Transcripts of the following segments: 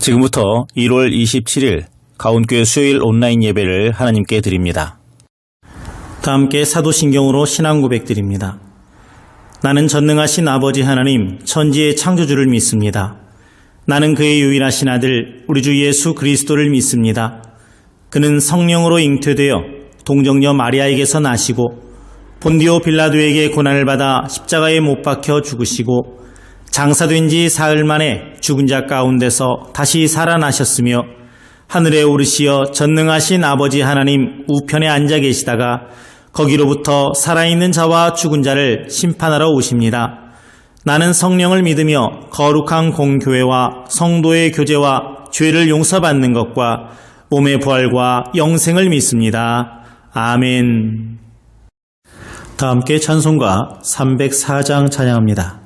지금부터 1월 27일 가온교회 수요일 온라인 예배를 하나님께 드립니다. 다 함께 사도신경으로 신앙 고백드립니다. 나는 전능하신 아버지 하나님 천지의 창조주를 믿습니다. 나는 그의 유일하신 아들 우리 주 예수 그리스도를 믿습니다. 그는 성령으로 잉태되어 동정녀 마리아에게서 나시고 본디오 빌라도에게 고난을 받아 십자가에 못 박혀 죽으시고 장사된 지 사흘 만에 죽은 자 가운데서 다시 살아나셨으며 하늘에 오르시어 전능하신 아버지 하나님 우편에 앉아 계시다가 거기로부터 살아있는 자와 죽은 자를 심판하러 오십니다. 나는 성령을 믿으며 거룩한 공교회와 성도의 교제와 죄를 용서받는 것과 몸의 부활과 영생을 믿습니다. 아멘. 다 함께 찬송가 304장 찬양합니다.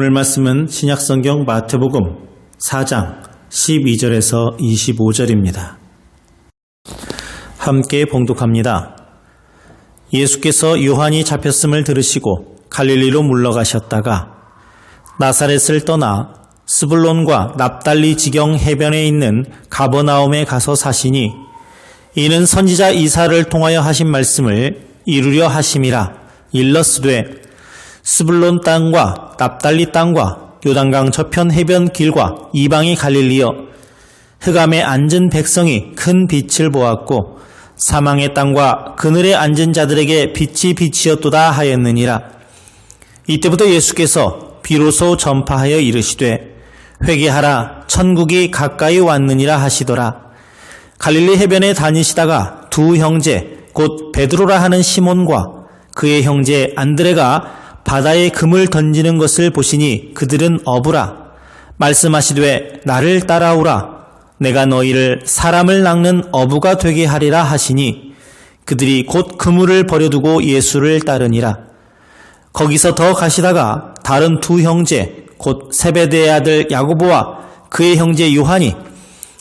오늘 말씀은 신약성경 마태복음 4장 12절에서 25절입니다. 함께 봉독합니다. 예수께서 요한이 잡혔음을 들으시고 갈릴리로 물러가셨다가 나사렛을 떠나 스불론과 납달리 지경 해변에 있는 가버나움에 가서 사시니 이는 선지자 이사를 통하여 하신 말씀을 이루려 하심이라. 일러스되 스불론 땅과 납달리 땅과 요단강 저편 해변 길과 이방이 갈릴리여 흑암에 앉은 백성이 큰 빛을 보았고 사망의 땅과 그늘에 앉은 자들에게 빛이 빛이었도다 하였느니라. 이때부터 예수께서 비로소 전파하여 이르시되 회개하라 천국이 가까이 왔느니라 하시더라. 갈릴리 해변에 다니시다가 두 형제 곧 베드로라 하는 시몬과 그의 형제 안드레가 바다에 금을 던지는 것을 보시니 그들은 어부라. 말씀하시되 나를 따라오라. 내가 너희를 사람을 낚는 어부가 되게 하리라 하시니 그들이 곧 그물을 버려두고 예수를 따르니라. 거기서 더 가시다가 다른 두 형제 곧 세베대의 아들 야고보와 그의 형제 요한이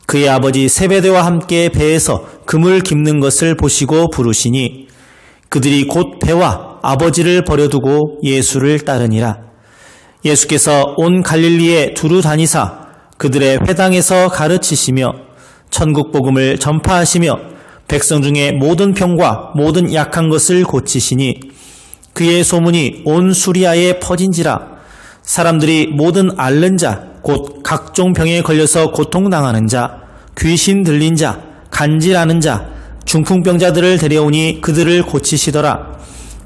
그의 아버지 세베대와 함께 배에서 그물 깁는 것을 보시고 부르시니 그들이 곧 배와 아버지를 버려두고 예수를 따르니라. 예수께서 온 갈릴리에 두루 다니사 그들의 회당에서 가르치시며 천국 복음을 전파하시며 백성 중에 모든 병과 모든 약한 것을 고치시니 그의 소문이 온 수리아에 퍼진지라. 사람들이 모든 앓는 자 곧 각종 병에 걸려서 고통당하는 자 귀신 들린 자 간질하는 자 중풍병자들을 데려오니 그들을 고치시더라.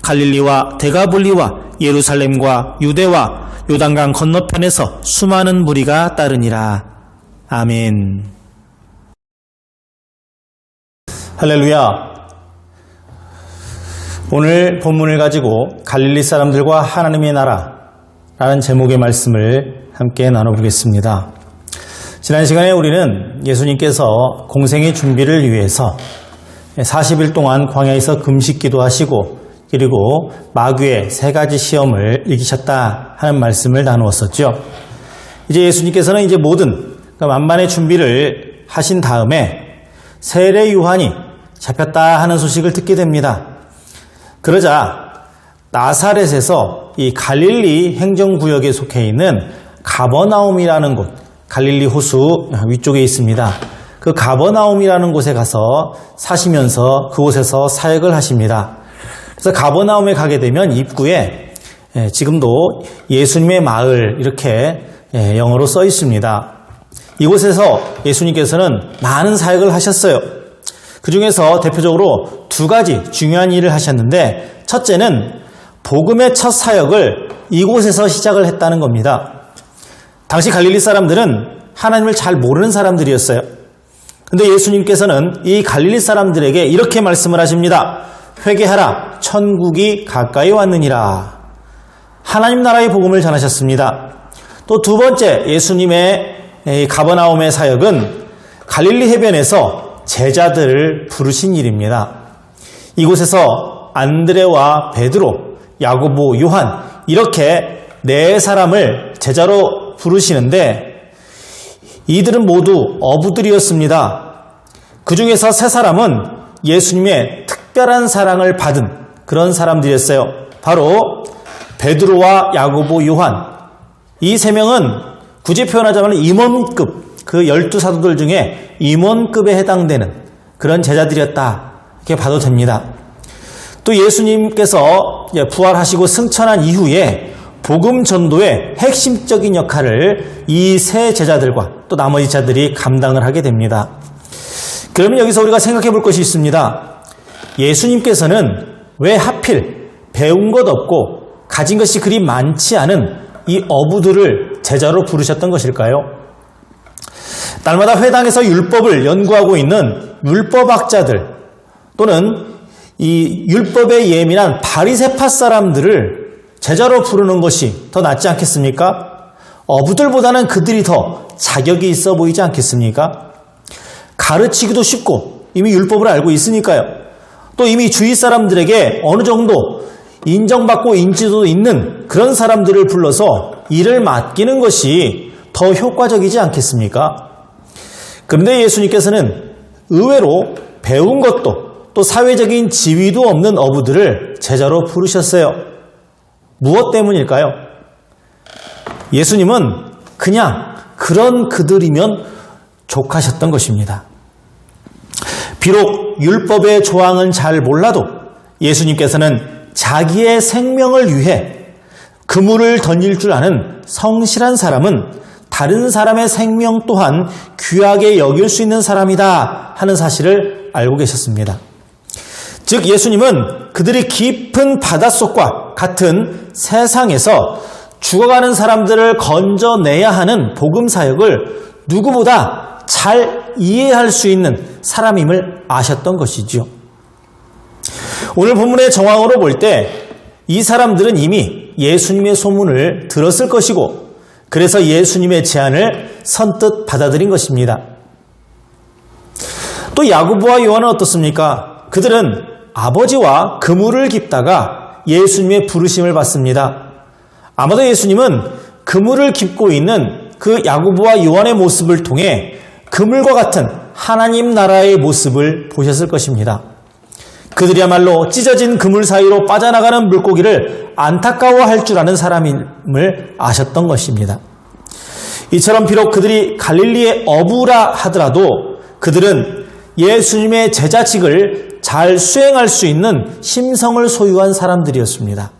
갈릴리와 데가볼리와 예루살렘과 유대와 요단강 건너편에서 수많은 무리가 따르니라. 아멘. 할렐루야. 오늘 본문을 가지고 갈릴리 사람들과 하나님의 나라라는 제목의 말씀을 함께 나눠보겠습니다. 지난 시간에 우리는 예수님께서 공생의 준비를 위해서 40일 동안 광야에서 금식기도 하시고 그리고 마귀의 3가지 시험을 이기셨다 하는 말씀을 나누었었죠. 이제 예수님께서는 이제 모든 만반의 준비를 하신 다음에 세례 요한이 잡혔다 하는 소식을 듣게 됩니다. 그러자 나사렛에서 이 갈릴리 행정구역에 속해 있는 가버나움이라는 곳, 갈릴리 호수 위쪽에 있습니다. 그 가버나움이라는 곳에 가서 사시면서 그곳에서 사역을 하십니다. 그래서 가버나움에 가게 되면 입구에 지금도 예수님의 마을 이렇게 영어로 써 있습니다. 이곳에서 예수님께서는 많은 사역을 하셨어요. 그 중에서 대표적으로 2가지 중요한 일을 하셨는데 첫째는 복음의 첫 사역을 이곳에서 시작을 했다는 겁니다. 당시 갈릴리 사람들은 하나님을 잘 모르는 사람들이었어요. 근데 예수님께서는 이 갈릴리 사람들에게 이렇게 말씀을 하십니다. 회개하라 천국이 가까이 왔느니라. 하나님 나라의 복음을 전하셨습니다. 또 2번째 예수님의 가버나움의 사역은 갈릴리 해변에서 제자들을 부르신 일입니다. 이곳에서 안드레와 베드로, 야고보, 요한 이렇게 4사람을 제자로 부르시는데 이들은 모두 어부들이었습니다. 그 중에서 3사람은 예수님의 특별한 사랑을 받은 그런 사람들이었어요. 바로 베드로와 야고보, 요한. 이 3명은 굳이 표현하자면 임원급, 그 12사도들 중에 임원급에 해당되는 그런 제자들이었다. 이렇게 봐도 됩니다. 또 예수님께서 부활하시고 승천한 이후에 복음 전도의 핵심적인 역할을 이 3 제자들과 또 나머지 자들이 감당을 하게 됩니다. 그러면 여기서 우리가 생각해 볼 것이 있습니다. 예수님께서는 왜 하필 배운 것 없고 가진 것이 그리 많지 않은 이 어부들을 제자로 부르셨던 것일까요? 날마다 회당에서 율법을 연구하고 있는 율법학자들 또는 이 율법에 예민한 바리새파 사람들을 제자로 부르는 것이 더 낫지 않겠습니까? 어부들보다는 그들이 더 자격이 있어 보이지 않겠습니까? 가르치기도 쉽고 이미 율법을 알고 있으니까요. 또 이미 주위 사람들에게 어느 정도 인정받고 인지도 있는 그런 사람들을 불러서 일을 맡기는 것이 더 효과적이지 않겠습니까? 그런데 예수님께서는 의외로 배운 것도 또 사회적인 지위도 없는 어부들을 제자로 부르셨어요. 무엇 때문일까요? 예수님은 그냥 그런 그들이면 족하셨던 것입니다. 비록 율법의 조항은 잘 몰라도 예수님께서는 자기의 생명을 위해 그물을 던질 줄 아는 성실한 사람은 다른 사람의 생명 또한 귀하게 여길 수 있는 사람이다 하는 사실을 알고 계셨습니다. 즉 예수님은 그들이 깊은 바닷속과 같은 세상에서 죽어가는 사람들을 건져내야 하는 복음 사역을 누구보다 잘 이해할 수 있는 사람임을 아셨던 것이지요. 오늘 본문의 정황으로 볼 때 이 사람들은 이미 예수님의 소문을 들었을 것이고 그래서 예수님의 제안을 선뜻 받아들인 것입니다. 또 야고보와 요한은 어떻습니까? 그들은 아버지와 그물을 깁다가 예수님의 부르심을 받습니다. 아마도 예수님은 그물을 깁고 있는 그 야고보와 요한의 모습을 통해 그물과 같은 하나님 나라의 모습을 보셨을 것입니다. 그들이야말로 찢어진 그물 사이로 빠져나가는 물고기를 안타까워할 줄 아는 사람임을 아셨던 것입니다. 이처럼 비록 그들이 갈릴리의 어부라 하더라도 그들은 예수님의 제자직을 잘 수행할 수 있는 심성을 소유한 사람들이었습니다.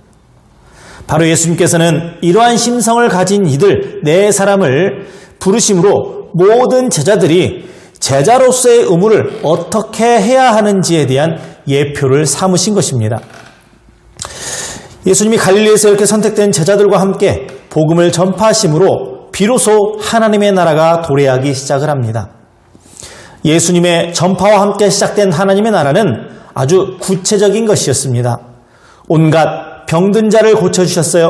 바로 예수님께서는 이러한 심성을 가진 이들 네 사람을 부르심으로 모든 제자들이 제자로서의 의무를 어떻게 해야 하는지에 대한 예표를 삼으신 것입니다. 예수님이 갈릴리에서 이렇게 선택된 제자들과 함께 복음을 전파하심으로 비로소 하나님의 나라가 도래하기 시작을 합니다. 예수님의 전파와 함께 시작된 하나님의 나라는 아주 구체적인 것이었습니다. 온갖 병든 자를 고쳐주셨어요.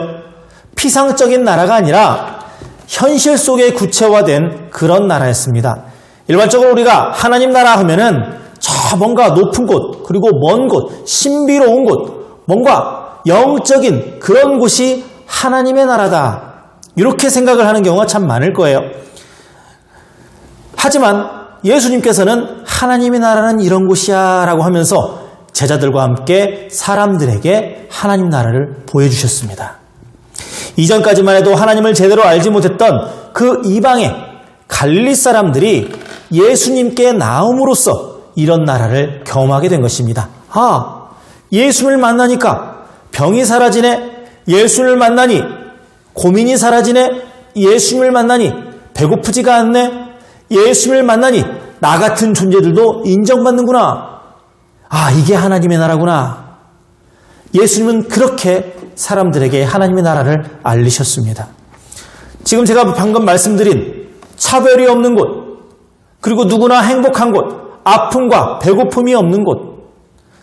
피상적인 나라가 아니라 현실 속에 구체화된 그런 나라였습니다. 일반적으로 우리가 하나님 나라 하면은 저 뭔가 높은 곳, 그리고 먼 곳, 신비로운 곳, 뭔가 영적인 그런 곳이 하나님의 나라다. 이렇게 생각을 하는 경우가 참 많을 거예요. 하지만 예수님께서는 하나님의 나라는 이런 곳이야 라고 하면서 제자들과 함께 사람들에게 하나님 나라를 보여주셨습니다. 이전까지만 해도 하나님을 제대로 알지 못했던 그 이방의 갈릴리 사람들이 예수님께 나옴으로써 이런 나라를 경험하게 된 것입니다. 아, 예수를 만나니까 병이 사라지네. 예수를 만나니 고민이 사라지네. 예수님을 만나니 배고프지가 않네. 예수님을 만나니 나 같은 존재들도 인정받는구나. 아, 이게 하나님의 나라구나. 예수님은 그렇게 사람들에게 하나님의 나라를 알리셨습니다. 지금 제가 방금 말씀드린 차별이 없는 곳, 그리고 누구나 행복한 곳, 아픔과 배고픔이 없는 곳,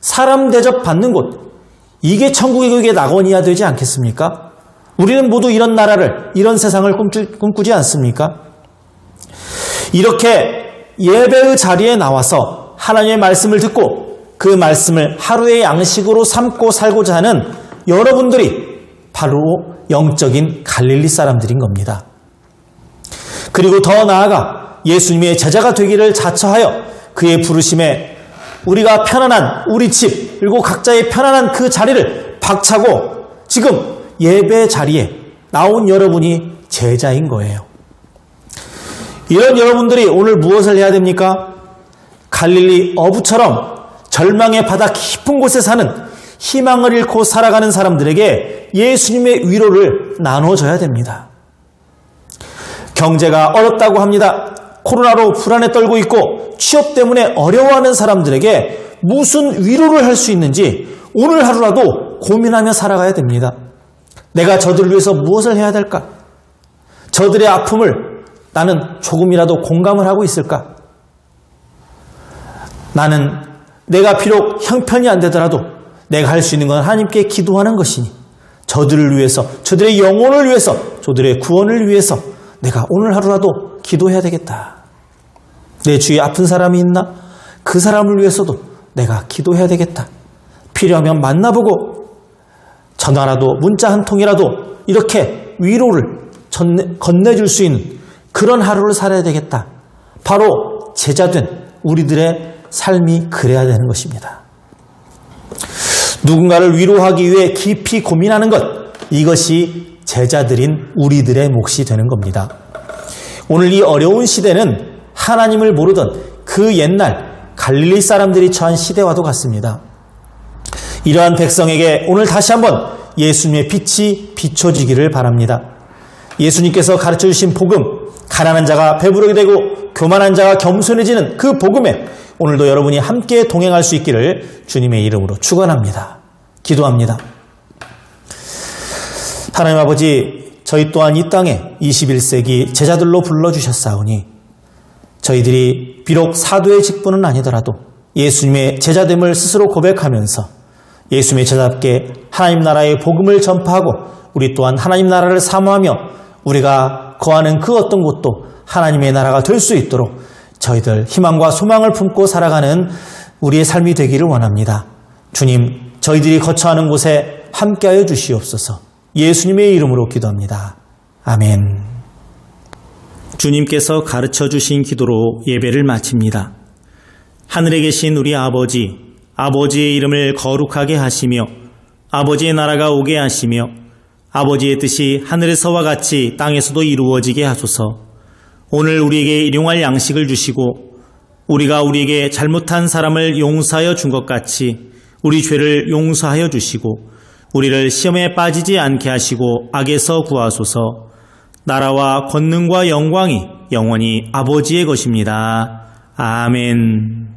사람 대접받는 곳, 이게 천국의 낙원이어야 되지 않겠습니까? 우리는 모두 이런 나라를, 이런 세상을 꿈꾸지 않습니까? 이렇게 예배의 자리에 나와서 하나님의 말씀을 듣고 그 말씀을 하루의 양식으로 삼고 살고자 하는 여러분들이 바로 영적인 갈릴리 사람들인 겁니다. 그리고 더 나아가 예수님의 제자가 되기를 자처하여 그의 부르심에 우리가 편안한 우리 집 그리고 각자의 편안한 그 자리를 박차고 지금 예배 자리에 나온 여러분이 제자인 거예요. 이런 여러분들이 오늘 무엇을 해야 됩니까? 갈릴리 어부처럼 절망의 바다 깊은 곳에 사는 희망을 잃고 살아가는 사람들에게 예수님의 위로를 나눠줘야 됩니다. 경제가 어렵다고 합니다. 코로나로 불안에 떨고 있고 취업 때문에 어려워하는 사람들에게 무슨 위로를 할 수 있는지 오늘 하루라도 고민하며 살아가야 됩니다. 내가 저들을 위해서 무엇을 해야 될까? 저들의 아픔을 나는 조금이라도 공감을 하고 있을까? 나는 내가 비록 형편이 안 되더라도 내가 할 수 있는 건 하나님께 기도하는 것이니 저들을 위해서, 저들의 영혼을 위해서, 저들의 구원을 위해서 내가 오늘 하루라도 기도해야 되겠다. 내 주위에 아픈 사람이 있나? 그 사람을 위해서도 내가 기도해야 되겠다. 필요하면 만나보고 전화라도 문자 한 통이라도 이렇게 위로를 건네줄 수 있는 그런 하루를 살아야 되겠다. 바로 제자된 우리들의 삶이 그래야 되는 것입니다. 누군가를 위로하기 위해 깊이 고민하는 것, 이것이 제자들인 우리들의 몫이 되는 겁니다. 오늘 이 어려운 시대는 하나님을 모르던 그 옛날 갈릴리 사람들이 처한 시대와도 같습니다. 이러한 백성에게 오늘 다시 한번 예수님의 빛이 비춰지기를 바랍니다. 예수님께서 가르쳐주신 복음, 가난한 자가 배부르게 되고 교만한 자가 겸손해지는 그 복음에 오늘도 여러분이 함께 동행할 수 있기를 주님의 이름으로 축원합니다. 기도합니다. 하나님 아버지, 저희 또한 이 땅에 21세기 제자들로 불러주셨사오니 저희들이 비록 사도의 직분은 아니더라도 예수님의 제자됨을 스스로 고백하면서 예수님의 제자답게 하나님 나라의 복음을 전파하고 우리 또한 하나님 나라를 사모하며 우리가 거하는 그 어떤 곳도 하나님의 나라가 될 수 있도록 저희들 희망과 소망을 품고 살아가는 우리의 삶이 되기를 원합니다. 주님, 저희들이 거처하는 곳에 함께하여 주시옵소서. 예수님의 이름으로 기도합니다. 아멘. 주님께서 가르쳐 주신 기도로 예배를 마칩니다. 하늘에 계신 우리 아버지, 아버지의 이름을 거룩하게 하시며 아버지의 나라가 오게 하시며 아버지의 뜻이 하늘에서와 같이 땅에서도 이루어지게 하소서. 오늘 우리에게 일용할 양식을 주시고 우리가 우리에게 잘못한 사람을 용서하여 준 것 같이 우리 죄를 용서하여 주시고 우리를 시험에 빠지지 않게 하시고 악에서 구하소서. 나라와 권능과 영광이 영원히 아버지의 것입니다. 아멘.